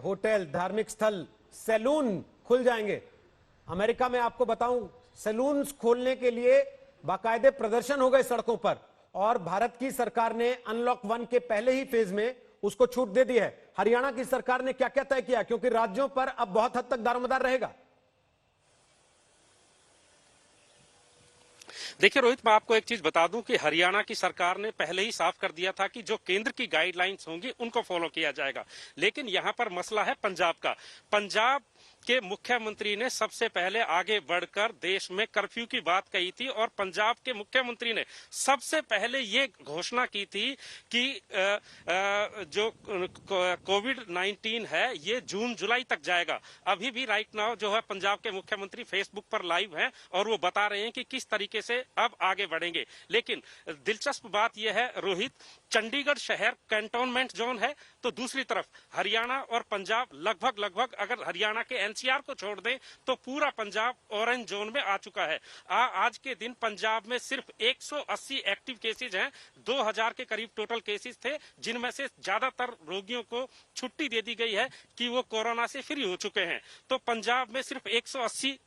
Hotel, धार्मिक स्थल, salon खुल जाएंगे। अमेरिका में आपको बताऊं, सैलून्स खोलने के लिए बाकायदे प्रदर्शन हो गए सड़कों पर, और भारत की सरकार ने अनलॉक 1 के पहले ही फेज में उसको छूट दे दी है। हरियाणा की सरकार ने क्या क्या तय किया, क्योंकि राज्यों पर अब बहुत हद तक दारोमदार रहेगा। देखिए रोहित, मैं आपको एक चीज बता दूं कि हरियाणा की सरकार ने पहले ही साफ कर दिया था कि जो केंद्र की गाइडलाइंस होंगी उनको फॉलो किया जाएगा। लेकिन यहां पर मसला है पंजाब का। पंजाब के मुख्यमंत्री ने सबसे पहले आगे बढ़कर देश में कर्फ्यू की बात कही थी, और पंजाब के मुख्यमंत्री ने सबसे पहले ये घोषणा की थी कि जो कोविड-19 है ये जून जुलाई तक जाएगा। अभी भी राइट नाउ जो है पंजाब के मुख्यमंत्री फेसबुक पर लाइव हैं और वो बता रहे हैं कि किस तरीके से अब आगे बढ़ेंगे। लेकिन दिलचस्प बात यह है रोहित, चंडीगढ़ शहर कैंटोनमेंट जोन है, तो दूसरी तरफ हरियाणा और पंजाब लगभग अगर हरियाणा के एनसीआर को छोड़ दें तो पूरा पंजाब ऑरेंज जोन में आ चुका है। आज के दिन पंजाब में सिर्फ 180 एक्टिव केसेज हैं। 2000 के करीब टोटल केसेज थे, जिनमें से ज्यादातर रोगियों को छुट्टी दे दी गई है कि वो कोरोना से फ्री हो चुके हैं। तो पंजाब में सिर्फ 180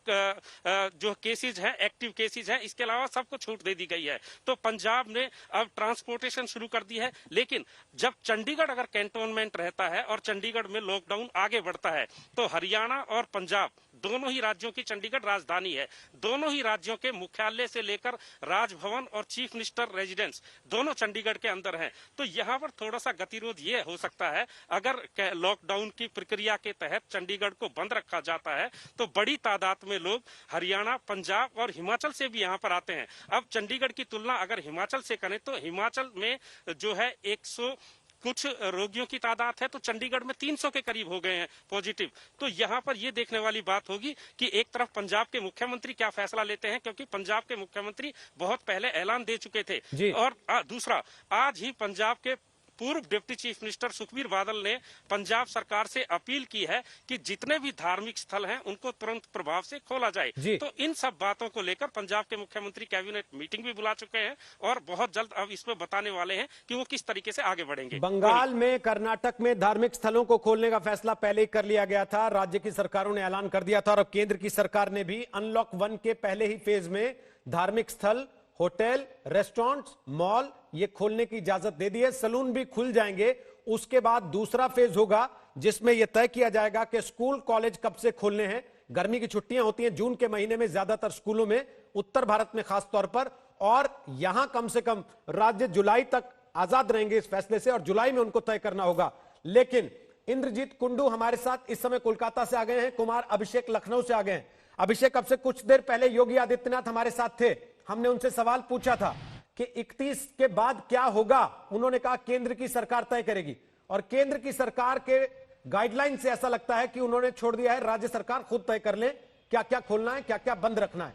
जो केसेज हैं, एक्टिव केसेज हैं, इसके अलावा सबको छूट दे दी गई है। तो पंजाब ने अब ट्रांसपोर्टेशन शुरू कर दी है। लेकिन जब चंडीगढ़ अगर कैंटोनमेंट रहता है और चंडीगढ़ में लॉकडाउन आगे बढ़ता है, तो हरियाणा और पंजाब दोनों ही राज्यों की चंडीगढ़ राजधानी है। दोनों ही राज्यों के मुख्यालय से लेकर राजभवन और चीफ मिनिस्टर रेजिडेंस दोनों चंडीगढ़ के अंदर हैं। तो यहाँ पर थोड़ा सा गतिरोध ये हो सकता है, अगर लॉकडाउन की प्रक्रिया के तहत चंडीगढ़ को बंद रखा जाता है तो बड़ी तादाद में लोग हरियाणा, पंजाब और हिमाचल से भी यहाँ पर आते हैं। अब चंडीगढ़ की तुलना अगर हिमाचल से करें तो हिमाचल में जो है 100 कुछ रोगियों की तादाद है, तो चंडीगढ़ में 300 के करीब हो गए हैं पॉजिटिव। तो यहाँ पर ये देखने वाली बात होगी कि एक तरफ पंजाब के मुख्यमंत्री क्या फैसला लेते हैं, क्योंकि पंजाब के मुख्यमंत्री बहुत पहले ऐलान दे चुके थे। और दूसरा, आज ही पंजाब के पूर्व deputy chief minister Sukhbir Badal ने पंजाब सरकार से अपील की है कि जितने भी धार्मिक स्थल हैं उनको तुरंत प्रभाव से खोला जाए। तो इन सब बातों को लेकर पंजाब के मुख्यमंत्री कैबिनेट मीटिंग भी बुला चुके हैं और बहुत जल्द अब इसमें बताने वाले हैं कि वो किस तरीके से आगे बढ़ेंगे। बंगाल में, कर्नाटक में धार्मिक स्थलों को खोलने का फैसला पहले ही कर लिया गया था। राज्य की सरकारों ने ऐलान कर दिया था, और केंद्र की सरकार ने भी अनलॉक 1 के पहले ही फेज में धार्मिक स्थल, होटल, रेस्टोरेंट्स, मॉल ये खोलने की इजाजत दे दी है। सैलून भी खुल जाएंगे। उसके बाद दूसरा फेज होगा जिसमें यह तय किया जाएगा कि स्कूल कॉलेज कब से खोलने हैं। गर्मी की छुट्टियां होती हैं जून के महीने में ज्यादातर स्कूलों में, उत्तर भारत में खास तौर पर, और यहां कम से कम राज्य जुलाई तक आजाद रहेंगे इस फैसले से, और जुलाई में उनको तय करना होगा। लेकिन इंद्रजीत कुंडू हमारे साथ इस समय कोलकाता से आ गए हैं, कुमार अभिषेक लखनऊ से आ गए हैं। अभिषेक, अब से कुछ देर पहले योगी आदित्यनाथ हमारे साथ थे, हमने उनसे सवाल पूछा था कि 31 के बाद क्या होगा। उन्होंने कहा केंद्र की सरकार तय करेगी, और केंद्र की सरकार के गाइडलाइन से ऐसा लगता है कि उन्होंने छोड़ दिया है राज्य सरकार खुद तय कर ले क्या क्या खोलना है, क्या क्या बंद रखना है।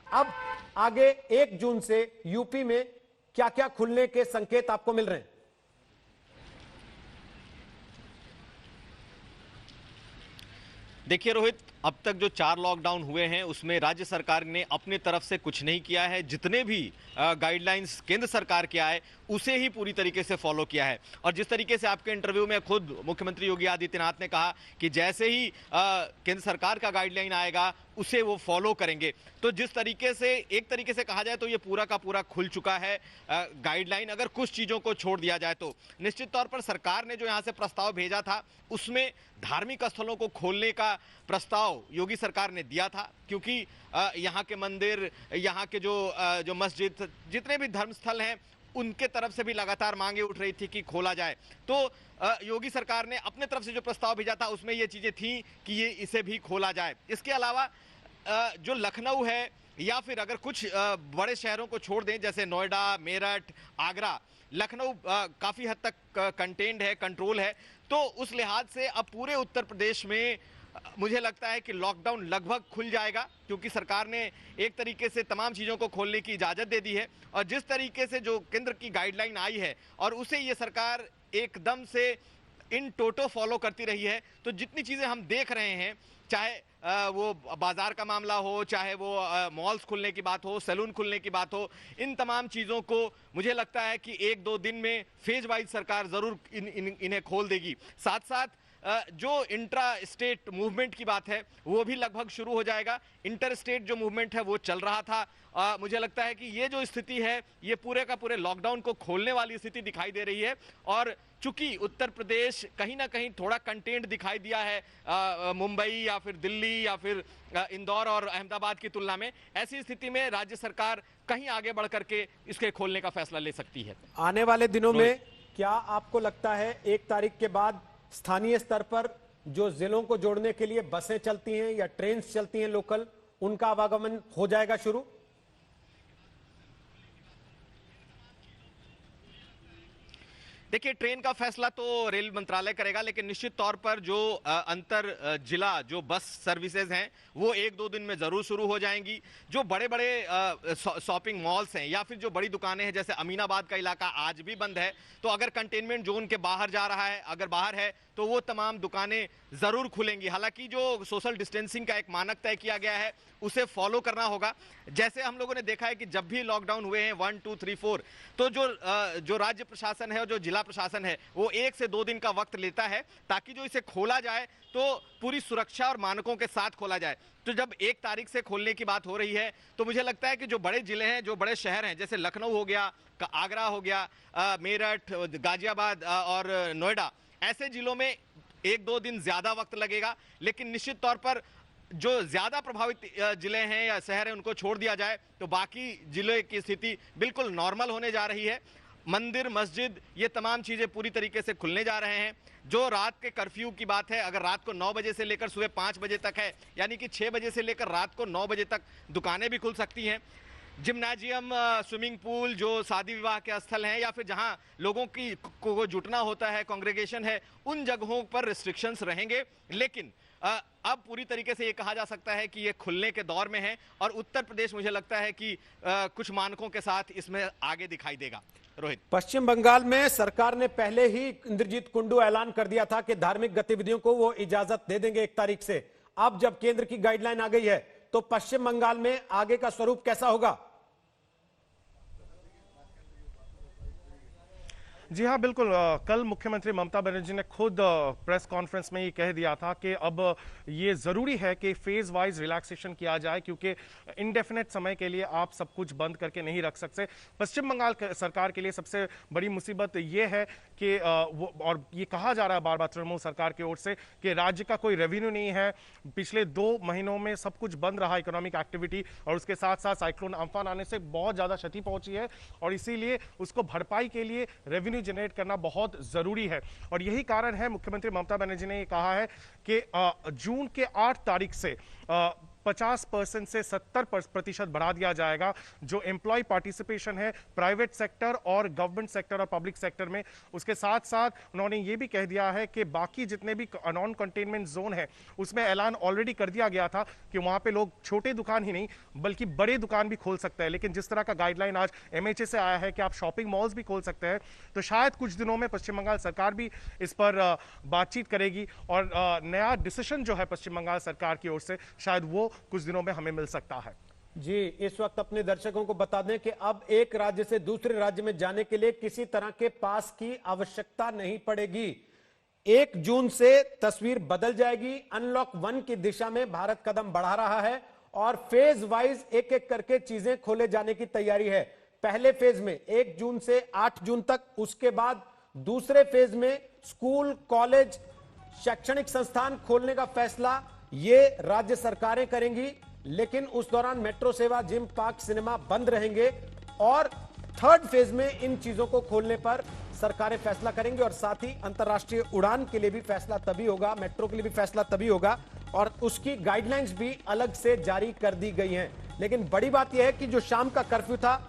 अब आगे 1 जून से यूपी में क्या क्या खुलने के संकेत आपको मिल रहे हैं? देखिए रोहित, अब तक जो 4 लॉकडाउन हुए हैं उसमें राज्य सरकार ने अपने तरफ से कुछ नहीं किया है। जितने भी गाइडलाइंस केंद्र सरकार के आए उसे ही पूरी तरीके से फॉलो किया है। और जिस तरीके से आपके इंटरव्यू में खुद मुख्यमंत्री योगी आदित्यनाथ ने कहा कि जैसे ही केंद्र सरकार का गाइडलाइन आएगा उसे वो फॉलो करेंगे, तो जिस तरीके से एक तरीके से कहा जाए तो ये पूरा का पूरा खुल चुका है गाइडलाइन। अगर कुछ चीज़ों को छोड़ दिया जाए तो निश्चित तौर पर सरकार ने जो यहाँ से प्रस्ताव भेजा था उसमें धार्मिक स्थलों को खोलने का प्रस्ताव योगी सरकार ने दिया था, क्योंकि यहाँ के मंदिर, यहाँ के जो मस्जिद, जितने भी धर्मस्थल हैं उनके तरफ से भी लगातार मांगे उठ रही थी कि खोला जाए। तो योगी सरकार ने अपने तरफ से जो प्रस्ताव भेजा था उसमें ये चीजें थी कि ये इसे भी खोला जाए। इसके अलावा जो लखनऊ है या फिर अगर कुछ बड़े शहरों को छोड़ दें जैसे नोएडा, मेरठ, आगरा, लखनऊ काफी हद तक कंटेन्ड है, कंट्रोल है। तो उस लिहाज से अब पूरे उत्तर प्रदेश में मुझे लगता है कि लॉकडाउन लगभग खुल जाएगा, क्योंकि सरकार ने एक तरीके से तमाम चीज़ों को खोलने की इजाज़त दे दी है। और जिस तरीके से जो केंद्र की गाइडलाइन आई है और उसे ये सरकार एकदम से इन टोटो फॉलो करती रही है, तो जितनी चीज़ें हम देख रहे हैं, चाहे वो बाजार का मामला हो, चाहे वो मॉल्स खुलने की बात हो, सैलून खुलने की बात हो, इन तमाम चीज़ों को मुझे लगता है कि 1-2 दिन में फेज वाइज सरकार ज़रूर इन्हें खोल देगी। साथ साथ जो इंट्रा स्टेट मूवमेंट की बात है वो भी लगभग शुरू हो जाएगा। इंटर स्टेट जो मूवमेंट है वो चल रहा था। मुझे लगता है कि ये जो स्थिति है ये पूरे का पूरे लॉकडाउन को खोलने वाली स्थिति दिखाई दे रही है। और चूंकि उत्तर प्रदेश कहीं ना कहीं थोड़ा कंटेंट दिखाई दिया है मुंबई या फिर दिल्ली या फिर इंदौर और अहमदाबाद की तुलना में, ऐसी स्थिति में राज्य सरकार कहीं आगे बढ़ करके इसके खोलने का फैसला ले सकती है। आने वाले दिनों में क्या आपको लगता है 1 तारीख के बाद स्थानीय स्तर पर जो जिलों को जोड़ने के लिए बसें चलती हैं या ट्रेन चलती हैं लोकल, उनका आवागमन हो जाएगा शुरू? देखिए, ट्रेन का फैसला तो रेल मंत्रालय करेगा, लेकिन निश्चित तौर पर जो अंतर जिला जो बस सर्विसेज हैं वो 1-2 दिन में जरूर शुरू हो जाएंगी। जो बड़े बड़े शॉपिंग मॉल्स हैं या फिर जो बड़ी दुकानें हैं, जैसे अमीनाबाद का इलाका आज भी बंद है, तो अगर कंटेनमेंट जोन के बाहर जा रहा है, अगर बाहर है तो वो तमाम दुकानें जरूर खुलेंगी। हालांकि जो सोशल डिस्टेंसिंग का एक मानक तय किया गया है उसे फॉलो करना होगा। जैसे हम लोगों ने देखा है कि जब भी लॉकडाउन हुए हैं 1, 2, 3, 4, तो जो राज्य प्रशासन है और जो जिला प्रशासन है वो 1 से 2 दिन का वक्त लेता है ताकि जो इसे खोला जाए तो पूरी सुरक्षा और मानकों के साथ खोला जाए। तो जब 1 तारीख से खोलने की बात हो रही है तो मुझे लगता है कि जो बड़े जिले हैं, जो बड़े शहर हैं, जैसे लखनऊ हो गया, आगरा हो गया, मेरठ, गाजियाबाद और नोएडा, ऐसे जिलों में 1-2 दिन ज्यादा वक्त लगेगा। लेकिन निश्चित तौर पर जो ज्यादा प्रभावित जिले हैं या शहर हैं उनको छोड़ दिया जाए तो बाकी जिले की स्थिति बिल्कुल नॉर्मल होने जा रही है। मंदिर, मस्जिद, ये तमाम चीजें पूरी तरीके से खुलने जा रहे हैं। जो रात के कर्फ्यू की बात है, अगर रात को 9 बजे से लेकर सुबह 5 बजे तक है, यानी कि 6 बजे से लेकर रात को 9 बजे तक दुकानें भी खुल सकती हैं। जिम्नाजियम, स्विमिंग पूल, जो शादी विवाह के स्थल हैं या फिर जहां लोगों को जुटना होता है, कांग्रेगेशन है, उन जगहों पर रिस्ट्रिक्शंस रहेंगे। लेकिन अब पूरी तरीके से ये कहा जा सकता है कि ये खुलने के दौर में है और उत्तर प्रदेश मुझे लगता है कि कुछ मानकों के साथ इसमें आगे दिखाई देगा। रोहित, पश्चिम बंगाल में सरकार ने पहले ही इंद्रजीत कुंडू ऐलान कर दिया था कि धार्मिक गतिविधियों को वो इजाजत दे देंगे 1 तारीख से। अब जब केंद्र की गाइडलाइन आ गई है तो पश्चिम बंगाल में आगे का स्वरूप कैसा होगा? जी हाँ, बिल्कुल। कल मुख्यमंत्री ममता बनर्जी ने खुद प्रेस कॉन्फ्रेंस में ये कह दिया था कि अब ये ज़रूरी है कि फेज़ वाइज रिलैक्सेशन किया जाए, क्योंकि इंडेफिनेट समय के लिए आप सब कुछ बंद करके नहीं रख सकते। पश्चिम बंगाल सरकार के लिए सबसे बड़ी मुसीबत ये है कि और ये कहा जा रहा है बार बार तृणमूल सरकार की ओर से कि राज्य का कोई रेवेन्यू नहीं है। पिछले 2 महीनों में सब कुछ बंद रहा, इकोनॉमिक एक्टिविटी, और उसके साथ साथ साइक्लोन अम्फान आने से बहुत ज़्यादा क्षति पहुंची है और इसीलिए उसको भरपाई के लिए रेवेन्यू जनरेट करना बहुत जरूरी है। और यही कारण है मुख्यमंत्री ममता बनर्जी ने कहा है कि जून के 8 तारीख से 50% से 70% बढ़ा दिया जाएगा जो एम्प्लॉय पार्टिसिपेशन है प्राइवेट सेक्टर और गवर्नमेंट सेक्टर और पब्लिक सेक्टर में। उसके साथ साथ उन्होंने ये भी कह दिया है कि बाकी जितने भी नॉन कंटेनमेंट जोन है उसमें ऐलान ऑलरेडी कर दिया गया था कि वहां पे लोग छोटे दुकान ही नहीं बल्कि बड़े दुकान भी खोल सकते हैं। लेकिन जिस तरह का गाइडलाइन आज MHA से आया है कि आप शॉपिंग मॉल्स भी खोल सकते हैं, तो शायद कुछ दिनों में पश्चिम बंगाल सरकार भी इस पर बातचीत करेगी और नया डिसीजन जो है पश्चिम बंगाल सरकार की ओर से शायद वो कुछ दिनों में हमें मिल सकता है। जी, इस वक्त अपने दर्शकों को बता दें कि अब एक राज्य से दूसरे राज्य में जाने के लिए किसी तरह के पास की आवश्यकता नहीं पड़ेगी। 1 जून से तस्वीर बदल जाएगी। अनलॉक 1 की दिशा में भारत कदम बढ़ा रहा है और फेज वाइज एक एक करके चीजें खोले जाने की तैयारी है। पहले फेज में 1 जून से 8 जून तक, उसके बाद दूसरे फेज में स्कूल, कॉलेज, शैक्षणिक संस्थान खोलने का फैसला ये राज्य सरकारें करेंगी। लेकिन उस दौरान मेट्रो सेवा, जिम, पार्क, सिनेमा बंद रहेंगे और 3rd फेज में इन चीजों को खोलने पर सरकारें फैसला करेंगी और साथ ही अंतर्राष्ट्रीय उड़ान के लिए भी फैसला तभी होगा, मेट्रो के लिए भी फैसला तभी होगा और उसकी गाइडलाइंस भी अलग से जारी कर दी गई हैं। लेकिन बड़ी बात यह है कि जो शाम का कर्फ्यू था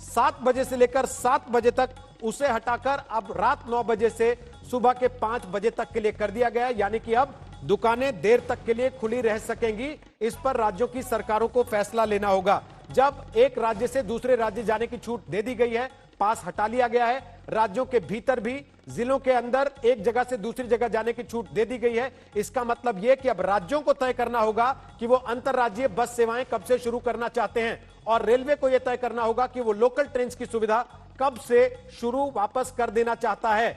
7 बजे से लेकर 7 बजे तक, उसे हटाकर अब रात 9 बजे से सुबह के 5 बजे तक के लिए कर दिया गया है। यानी कि अब दुकानें देर तक के लिए खुली रह सकेंगी। इस पर राज्यों की सरकारों को फैसला लेना होगा। जब एक राज्य से दूसरे राज्य जाने की छूट दे दी गई है, पास हटा लिया गया है, राज्यों के भीतर भी जिलों के अंदर एक जगह से दूसरी जगह जाने की छूट दे दी गई है। इसका मतलब यह कि अब राज्यों को तय करना होगा कि वो अंतरराज्यीय बस सेवाएं कब से शुरू करना चाहते हैं और रेलवे को यह तय करना होगा कि वो लोकल ट्रेन की सुविधा कब से शुरू वापस कर देना चाहता है।